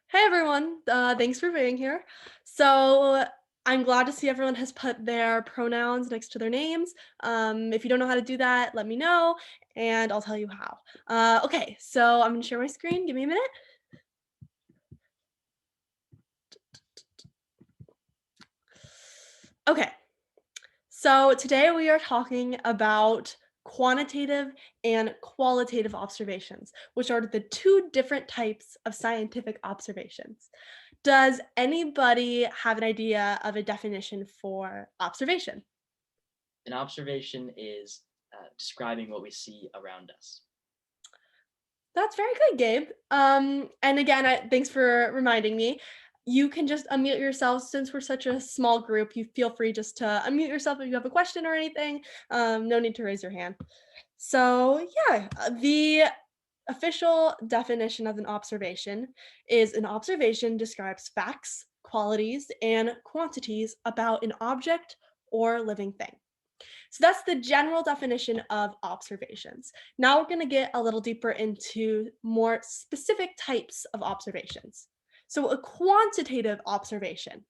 Hey everyone, thanks for being here. So I'm glad to see everyone has put their pronouns next to their names. If you don't know how to do that, let me know and I'll tell you how. Okay, so I'm gonna share my screen. Give me a minute. Okay, so today we are talking about quantitative and qualitative observations, which are the two different types of scientific observations. Does anybody have an idea of a definition for observation? An observation is describing what we see around us. That's very good, Gabe. And again, thanks for reminding me. You can just unmute yourself since we're such a small group. You feel free just to unmute yourself if you have a question or anything. No need to raise your hand. So, yeah, the official definition of an observation is an observation describes facts, qualities, and quantities about an object or living thing. So that's the general definition of observations. Now we're going to get a little deeper into more specific types of observations. So a quantitative observation.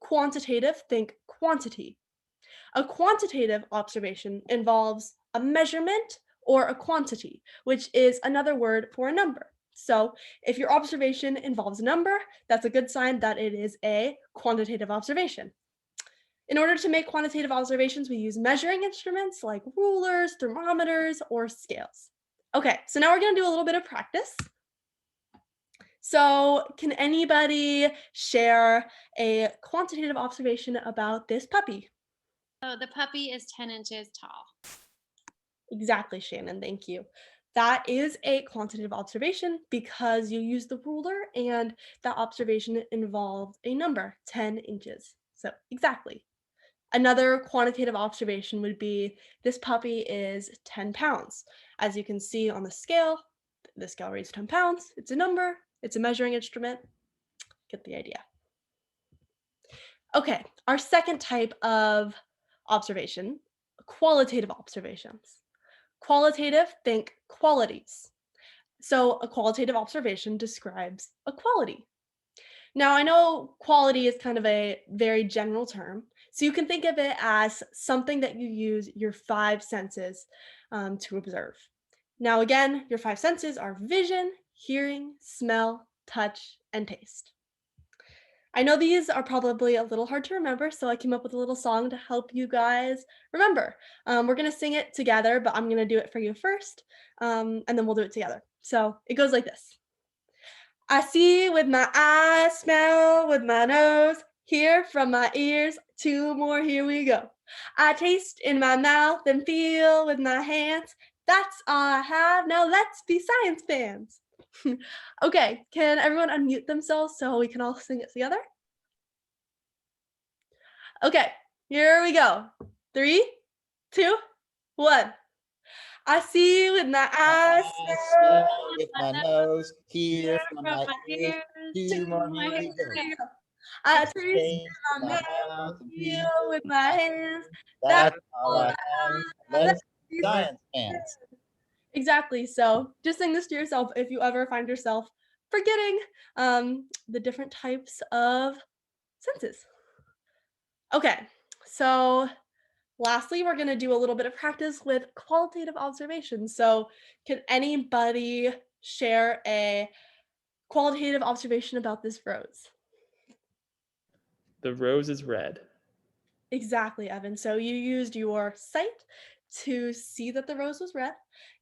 Quantitative, think quantity. A quantitative observation involves a measurement or a quantity, which is another word for a number. So if your observation involves a number, that's a good sign that it is a quantitative observation. In order to make quantitative observations, we use measuring instruments like rulers, thermometers, or scales. Okay, so now we're gonna do a little bit of practice. So can anybody share a quantitative observation about this puppy? So the puppy is 10 inches tall. Exactly, Shannon, thank you. That is a quantitative observation because you use the ruler and that observation involved a number, 10 inches. So exactly. Another quantitative observation would be this puppy is 10 pounds. As you can see on the scale reads 10 pounds. It's a number, it's a measuring instrument. Get the idea. Okay, our second type of observation, qualitative observations. Qualitative, think qualities. So a qualitative observation describes a quality. Now, I know quality is kind of a very general term, so you can think of it as something that you use your five senses to observe. Now, again, your five senses are vision, hearing, smell, touch, and taste. I know these are probably a little hard to remember, so I came up with a little song to help you guys remember. We're going to sing it together, but I'm going to do it for you first, and then we'll do it together. So it goes like this. I see with my eyes, smell with my nose, hear from my ears, two more, here we go. I taste in my mouth and feel with my hands. That's all I have. Now let's be science fans. Okay, can everyone unmute themselves so we can all sing it together? Okay, here we go. Three, two, one. I see with my eyes, I smell smell with with my my nose, nose, hear hear from from my my ears. ears, two Two more, more, here we go. here we go. I taste Taste in in my my mouth mouth and and feel feel with with my my hands. hands. That's That's all all I I have. have. Let's Let's be be science fans. exactly. So just sing this to yourself if you ever find yourself forgetting the different types of senses. Okay, so lastly, we're going to do a little bit of practice with qualitative observation. So can anybody share a qualitative observation about this rose? The rose is red. Exactly, Evan. So you used your sight to see that the rose was red.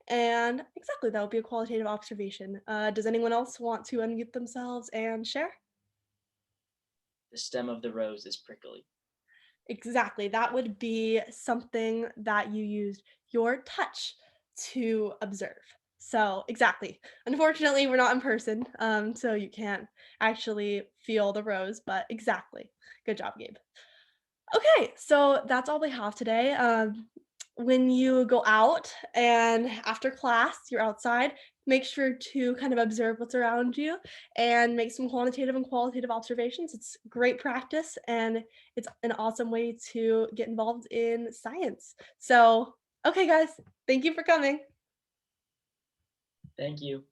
And exactly, that would be a qualitative observation. Does anyone else want to unmute themselves and share? The stem of the rose is prickly. Exactly, that would be something that you used your touch to observe. So, exactly. Unfortunately, we're not in person, so you can't actually feel the rose, but exactly. Good job, Gabe. Okay, so that's all we have today. When you go out and after class, you're outside, make sure to kind of observe what's around you and make some quantitative and qualitative observations. It's great practice and it's an awesome way to get involved in science. So, okay, guys, thank you for coming. Thank you.